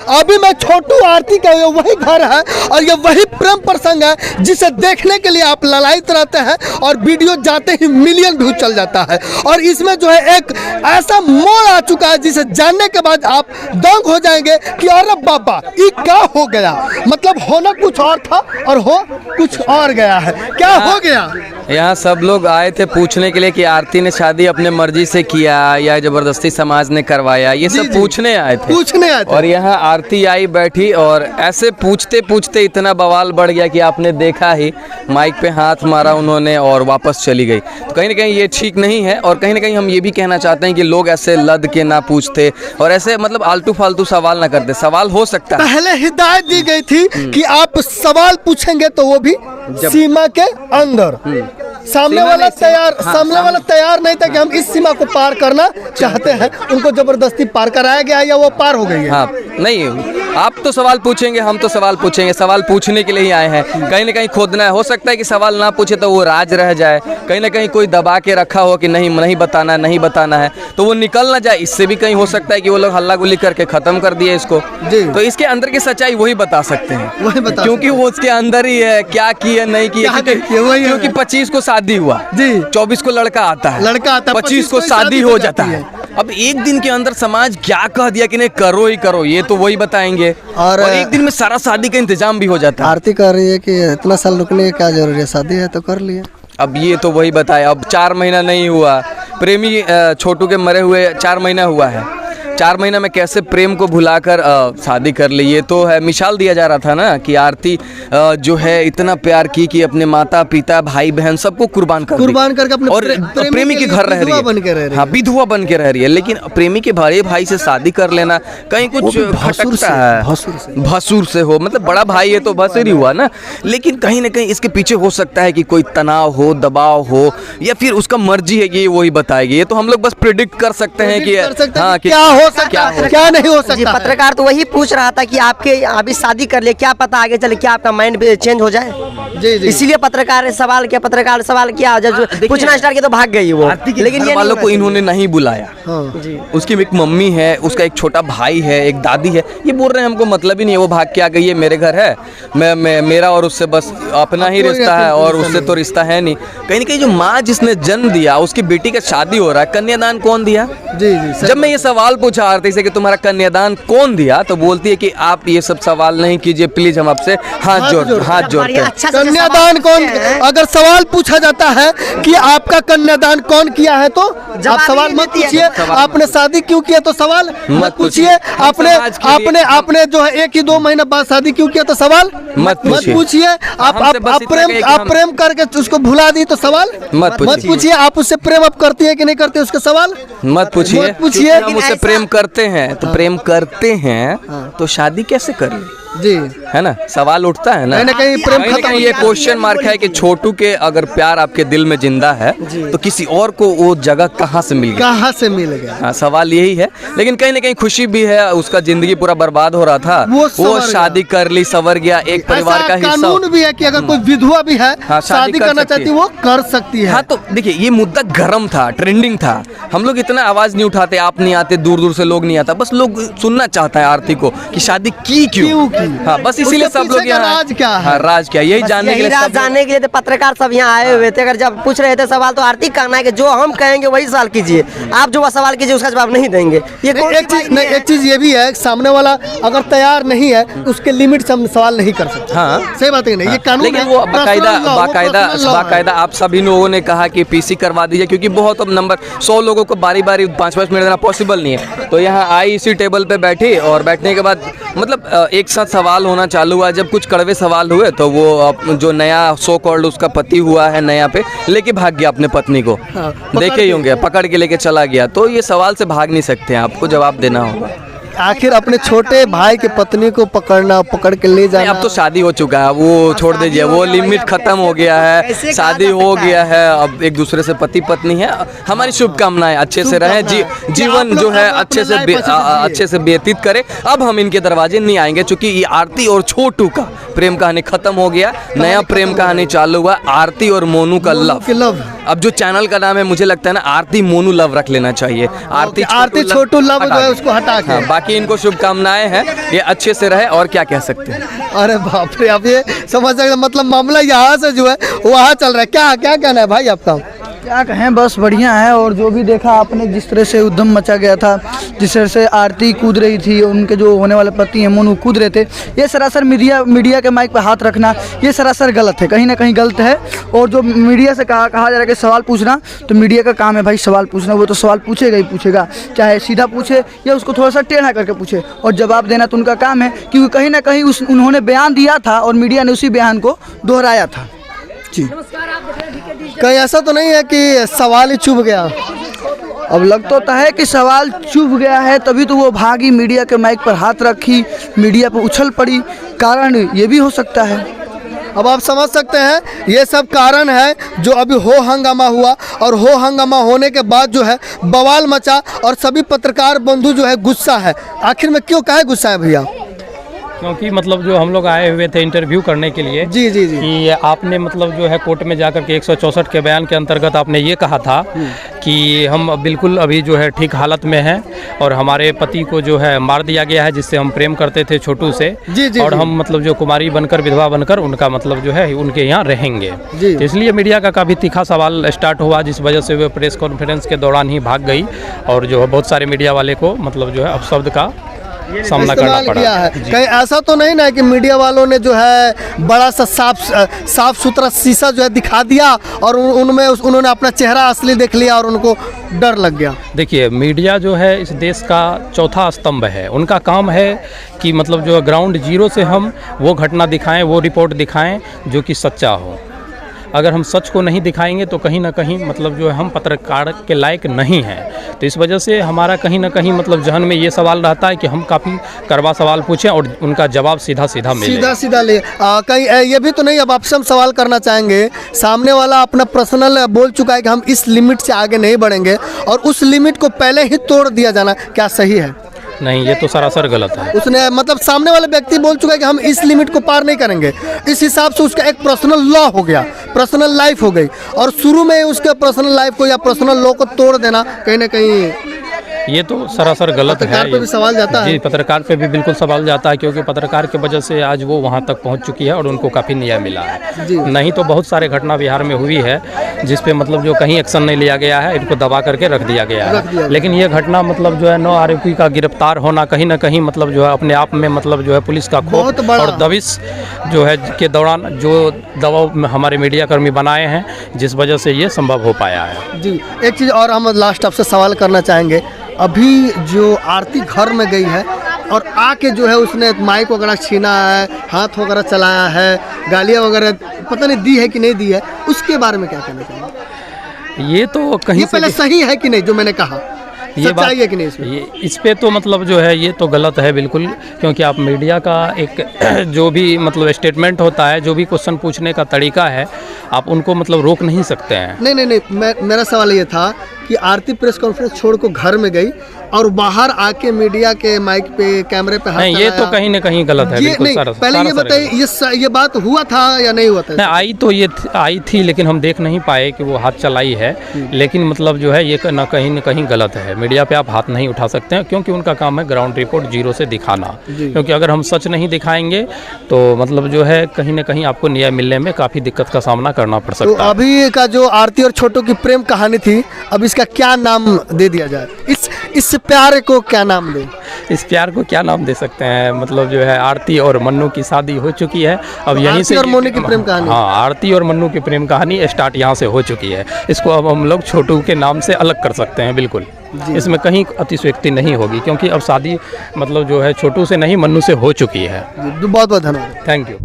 अभी मैं छोटू आरती का वही घर है और ये वही प्रेम प्रसंग है जिसे देखने के लिए आप ललायित रहते हैं और वीडियो जाते ही मिलियन व्यू चल जाता है। और इसमें जो है एक ऐसा मोड़ आ चुका है जिसे जानने के बाद आप दंग हो जाएंगे कि अरे बाबा ये क्या हो गया, मतलब होना कुछ और था और हो कुछ और गया है। क्या हो गया? यहाँ सब लोग आए थे पूछने के लिए कि आरती ने शादी अपने मर्जी से किया या जबरदस्ती समाज ने करवाया, ये सब पूछने आए थे। और यहाँ आरती आई बैठी और ऐसे पूछते पूछते इतना बवाल बढ़ गया कि आपने देखा ही, माइक पे हाथ मारा उन्होंने और वापस चली गई। तो कहीं ना कहीं ये ठीक नहीं है और कहीं ना कहीं हम ये भी कहना चाहते हैं कि लोग ऐसे लद के ना पूछते और ऐसे मतलब आलतू फालतू सवाल ना करते। सवाल हो सकता है, पहले हिदायत दी गई थी कि आप सवाल पूछेंगे तो वो भी सीमा के अंदर। सामने वाला तैयार नहीं था कि हम इस सीमा को पार करना चाहते हैं, उनको जबरदस्ती पार कराया गया या वो पार हो गई है। हाँ, नहीं, आप तो सवाल पूछेंगे, हम तो सवाल पूछेंगे, सवाल पूछने के लिए ही आए हैं। कहीं ना कहीं खोदना है, हो सकता है कि सवाल ना पूछे तो वो राज रह जाए, कहीं ना कहीं कोई दबा के रखा हो कि नहीं बताना है तो वो निकल ना जाए। इससे भी कहीं हो सकता है कि वो लोग हल्ला गुल्ली करके खत्म कर दिए इसको। तो इसके अंदर की सच्चाई वही बता सकते हैं, क्योंकि वो उसके अंदर ही है, क्या किया नहीं किया। क्योंकि 25 को शादी हुआ जी, 24 को लड़का आता है, 25 को शादी हो जाता है। अब एक दिन के अंदर समाज क्या कह दिया कि नहीं करो ही करो, ये तो वही बताएंगे। और एक दिन में सारा शादी का इंतजाम भी हो जाता है। आरती कह रही है कि इतना साल रुकने की क्या जरूरी है, शादी है तो कर लिया। अब ये तो वही बताया। अब 4 महीना नहीं हुआ, प्रेमी छोटू के मरे हुए 4 महीना हुआ है। 4 महीना में कैसे प्रेम को भुलाकर शादी कर ली, ये तो है। मिसाल दिया जा रहा था ना कि आरती जो है इतना प्यार की कि अपने माता पिता भाई बहन सबको कुर्बान करके अपने और प्रेमी के घर रह रही है। हाँ, विधवा बन के रह रही है, लेकिन प्रेमी के बड़े भाई से शादी कर लेना कहीं कुछ खटकता है। भसुर से हो, मतलब बड़ा भाई है तो भसुर ही हुआ ना। लेकिन कहीं ना कहीं इसके पीछे हो सकता है कि कोई तनाव हो, दबाव हो, या फिर उसका मर्जी है कि ये वही बताएगी। ये तो हम लोग बस प्रेडिक्ट कर सकते हैं कि हाँ क्या नहीं हो सकता। पत्रकार तो वही पूछ रहा था कि आपके अभी शादी कर ले, क्या पता आगे चले क्या आपका माइंड चेंज हो जाए। जी। इसीलिए पत्रकार ने सवाल किया, जब पूछना स्टार्ट किया तो भाग गई वो। लेकिन वालों को इन्होंने नहीं बुलाया। उसकी एक मम्मी है, उसका एक छोटा भाई है, एक दादी है, ये बोल रहे हैं हमको मतलब ही नहीं है, वो भाग के आ गई है, मेरे घर है, मेरा और उससे बस अपना ही रिश्ता है और उससे तो रिश्ता है नहीं। कहीं ना कहीं जो माँ जिसने जन्म दिया, उसकी बेटी का शादी हो रहा है, कन्यादान कौन दिया? जी। जब मैं ये सवाल पूछा आरती से कि तुम्हारा कन्यादान कौन दिया, तो बोलती है कि आप ये सब सवाल नहीं कीजिए प्लीज, हम आपसे हाथ जोड़ते हैं। कन्यादान कौन, अगर सवाल पूछा जाता है कि आपका कन्यादान कौन किया है तो आप सवाल मत पूछिए। आपने शादी क्यों किया तो सवाल मत पूछिए। आपने जो है 1 ही 2 महीने बाद शादी क्यों किया तो सवाल मत पूछिए। आप प्रेम करके उसको भुला दी तो सवाल मत पूछिए। आप उससे प्रेम अब करती है कि नहीं करते उसका सवाल मत पूछिए। हम उससे प्रेम करते हैं तो शादी कैसे करें जी, है ना? सवाल उठता है ना, कहीं प्रेम खत्म। ये क्वेश्चन मार्क है कि छोटू के अगर प्यार आपके दिल में जिंदा है तो किसी और को वो जगह कहाँ से मिल गया? हाँ, सवाल यही है। लेकिन कहीं ना कहीं खुशी भी है, उसका जिंदगी पूरा बर्बाद हो रहा था, वो शादी कर ली, सवर गया, एक परिवार का हिस्सा। कानून भी है कि अगर कोई विधवा भी है शादी करना चाहती है वो कर सकती है। हाँ, तो देखिए ये मुद्दा गर्म था, ट्रेंडिंग था, हम लोग इतना आवाज नहीं उठाते, आप नहीं आते, दूर दूर से लोग नहीं आता, बस लोग सुनना चाहता है आरती को कि शादी की क्यों। हाँ, बस इसीलिए सब लोग यहाँ राज क्या है? हाँ, राज क्या, यही जानने के लिए तो पत्रकार सब यहाँ आए हुए थे। अगर जब पूछ रहे थे सवाल तो आरती कहना है कि जो हम कहेंगे वही सवाल कीजिए, आप जो सवाल कीजिए उसका जवाब नहीं देंगे। ये एक चीज ये भी है, सामने वाला अगर तैयार नहीं है उसके लिमिट से हम सवाल नहीं कर सकते। हाँ, सही बात है। ये कानून लेकिन वो बाकायदा आप सभी लोगों ने कहा कि पीसी करवा दीजिए, क्योंकि बहुत अब नंबर 100 लोगों को बारी 5-5 मिनट देना पॉसिबल नहीं है। तो यहाँ आई, इसी टेबल पे बैठी और बैठने के बाद मतलब एक साथ सवाल होना चालू हुआ। जब कुछ कड़वे सवाल हुए तो वो जो नया सो कॉल्ड उसका पति हुआ है नया पे, लेके भाग गया अपने पत्नी को। देखे ही होंगे, पकड़ के लेके चला गया। तो ये सवाल से भाग नहीं सकते हैं, आपको जवाब देना होगा। आखिर अपने छोटे भाई की पत्नी को पकड़ के ले जाना। अब तो शादी हो चुका है, वो छोड़ दीजिए, वो लिमिट खत्म हो गया है, शादी हो गया है, अब एक दूसरे से पति पत्नी है। हमारी शुभकामनाएं, अच्छे से रहें, जीवन जो है अच्छे से व्यतीत करें। अब हम इनके दरवाजे नहीं आएंगे, क्योंकि ये आरती और छोटू का प्रेम कहानी खत्म हो गया, नया प्रेम कहानी चालू हुआ, आरती और मोनू का लव। अब जो चैनल का नाम है, मुझे लगता है ना, आरती मोनू लव रख लेना चाहिए। आरती छोटू लव जो है उसको हटा के, बाकी इनको शुभकामनाएं हैं, ये अच्छे से रहे और क्या कह सकते हैं। अरे बाप रे, आप ये समझ सकते हैं, मतलब मामला यहाँ से जो है वहाँ चल रहा है। क्या कहना है भाई आपका? क्या कहें, बस बढ़िया है। और जो भी देखा आपने, जिस तरह से उद्यम मचा गया था, जिस तरह से आरती कूद रही थी, उनके जो होने वाले पति हैं मोनू कूद रहे थे, ये सरासर मीडिया के माइक पर हाथ रखना ये सरासर गलत है, कहीं ना कहीं गलत है। और जो मीडिया से कहा जा रहा है कि सवाल पूछना, तो मीडिया का काम है भाई सवाल पूछना। वो तो सवाल पूछेगा ही पूछेगा, चाहे सीधा पूछे या उसको थोड़ा सा टेढ़ा करके पूछे, और जवाब देना तो उनका काम है, क्योंकि कहीं ना कहीं उन्होंने बयान दिया था और मीडिया ने उसी बयान को दोहराया था। जी, कहीं ऐसा तो नहीं है कि सवाल ही चुभ गया? अब लगता तो है कि सवाल चुभ गया है, तभी तो वो भागी, मीडिया के माइक पर हाथ रखी, मीडिया पर उछल पड़ी। कारण ये भी हो सकता है। अब आप समझ सकते हैं, ये सब कारण है जो अभी हो हंगामा हुआ, और हो हंगामा होने के बाद जो है बवाल मचा, और सभी पत्रकार बंधु जो है गुस्सा है। आखिर में क्यों, काहे गुस्सा है भैया? क्योंकि मतलब जो हम लोग आए हुए थे इंटरव्यू करने के लिए, जी जी जी, कि आपने मतलब जो है कोर्ट में जाकर के 164 के बयान के अंतर्गत आपने ये कहा था कि हम बिल्कुल अभी जो है ठीक हालत में हैं, और हमारे पति को जो है मार दिया गया है, जिससे हम प्रेम करते थे छोटू से, जी जी, और जी। हम मतलब जो कुमारी बनकर, विधवा बनकर उनका मतलब जो है उनके यहाँ रहेंगे। जी। तो इसलिए मीडिया का काफ़ी तीखा सवाल स्टार्ट हुआ, जिस वजह से वो प्रेस कॉन्फ्रेंस के दौरान ही भाग गई, और जो है बहुत सारे मीडिया वाले को मतलब जो है अपशब्द का सामना करना इस्तेमाल पड़ा किया है। कहीं ऐसा तो नहीं ना कि मीडिया वालों ने जो है बड़ा सा साफ सुथरा शीशा जो है दिखा दिया, और उनमें उन्होंने अपना चेहरा असली देख लिया और उनको डर लग गया? देखिए, मीडिया जो है इस देश का चौथा स्तंभ है। उनका काम है कि मतलब जो ग्राउंड जीरो से हम वो घटना दिखाएं, वो रिपोर्ट दिखाएं जो कि सच्चा हो। अगर हम सच को नहीं दिखाएंगे तो कहीं ना कहीं मतलब जो है हम पत्रकार के लायक नहीं हैं। तो इस वजह से हमारा कहीं ना कहीं मतलब जहन में ये सवाल रहता है कि हम काफ़ी कड़वा सवाल पूछें और उनका जवाब सीधा सीधा मिले। सीधा ले। कहीं ये भी तो नहीं, अब आपसे हम सवाल करना चाहेंगे, सामने वाला अपना पर्सनल बोल चुका है कि हम इस लिमिट से आगे नहीं बढ़ेंगे, और उस लिमिट को पहले ही तोड़ दिया जाना क्या सही है? नहीं, ये तो सरासर गलत है। उसने मतलब सामने वाले व्यक्ति बोल चुका है कि हम इस लिमिट को पार नहीं करेंगे। इस हिसाब से उसका एक पर्सनल लॉ हो गया, पर्सनल लाइफ हो गई, और शुरू में उसके पर्सनल लाइफ को या पर्सनल लॉ को तोड़ देना कहीं ना कहीं ये तो सरासर गलत है। पत्रकार पे भी सवाल जाता है। जी, पत्रकार पे भी बिल्कुल सवाल जाता है, क्योंकि पत्रकार की वजह से आज वो वहाँ तक पहुँच चुकी है और उनको काफ़ी न्याय मिला है। नहीं तो बहुत सारे घटना बिहार में हुई है जिस पे मतलब जो कहीं एक्शन नहीं लिया गया है, इनको दबा करके रख दिया गया है। लेकिन ये घटना मतलब जो है 9 आरोपी का गिरफ्तार होना कहीं ना कहीं मतलब जो है अपने आप में मतलब जो है पुलिस का बहुत खौफ बड़ा और दबिश जो है के दौरान जो दबाव हमारे मीडिया कर्मी बनाए हैं, जिस वजह से ये संभव हो पाया है। जी, एक चीज़ और हम लास्ट आपसे सवाल करना चाहेंगे। अभी जो आरती घर में गई है और आके जो है उसने माइक वगैरह छीना है, हाथ वगैरह चलाया है, गालियाँ वगैरह पता नहीं दी है कि नहीं दी है, उसके बारे में क्या कहना चाहेंगे? ये तो कहीं ये पहले सही है कि नहीं जो मैंने कहा, ये बात सच्चाई है कि नहीं इसमें? ये इस पे तो मतलब जो है ये तो गलत है बिल्कुल, क्योंकि आप मीडिया का एक जो भी मतलब स्टेटमेंट होता है, जो भी क्वेश्चन पूछने का तरीका है, आप उनको मतलब रोक नहीं सकते हैं। नहीं, मेरा सवाल ये था कि आरती प्रेस कॉन्फ्रेंस छोड़ को घर में गई और बाहर आके मीडिया के माइक पे, कैमरे पे हाथ नहीं, ये चलाया। तो कहीं ना कहीं गलत है। ये बिल्कुल नहीं, सारा पहले ये बताइए, ये बात हुआ था या नहीं हुआ था? नहीं, आई थी लेकिन हम देख नहीं पाए कि वो हाथ चलाई है। लेकिन मतलब जो है ये ना कहीं गलत है। मीडिया पे आप हाथ नहीं उठा सकते हैं, क्योंकि उनका काम है ग्राउंड रिपोर्ट जीरो से दिखाना। क्योंकि अगर हम सच नहीं दिखाएंगे तो मतलब जो है कहीं ना कहीं आपको न्याय मिलने में काफ़ी दिक्कत का सामना करना पड़ सकता है। अभी का जो आरती और छोटू की प्रेम कहानी थी, अब इसका क्या नाम दे दिया जाए? इस प्यार को क्या नाम दे? इस प्यार को क्या नाम दे सकते हैं? मतलब जो है आरती और मन्नू की शादी हो चुकी है, अब यहीं से और मोनू की प्रेम कहानी। हाँ, आरती और मन्नू की प्रेम कहानी स्टार्ट यहाँ से हो चुकी है। इसको अब हम लोग छोटू के नाम से अलग कर सकते हैं बिल्कुल। इसमें कहीं अतिशयोक्ति नहीं होगी, क्योंकि अब शादी मतलब जो है छोटू से नहीं मन्नू से हो चुकी है। बहुत बहुत धन्यवाद। Thank you.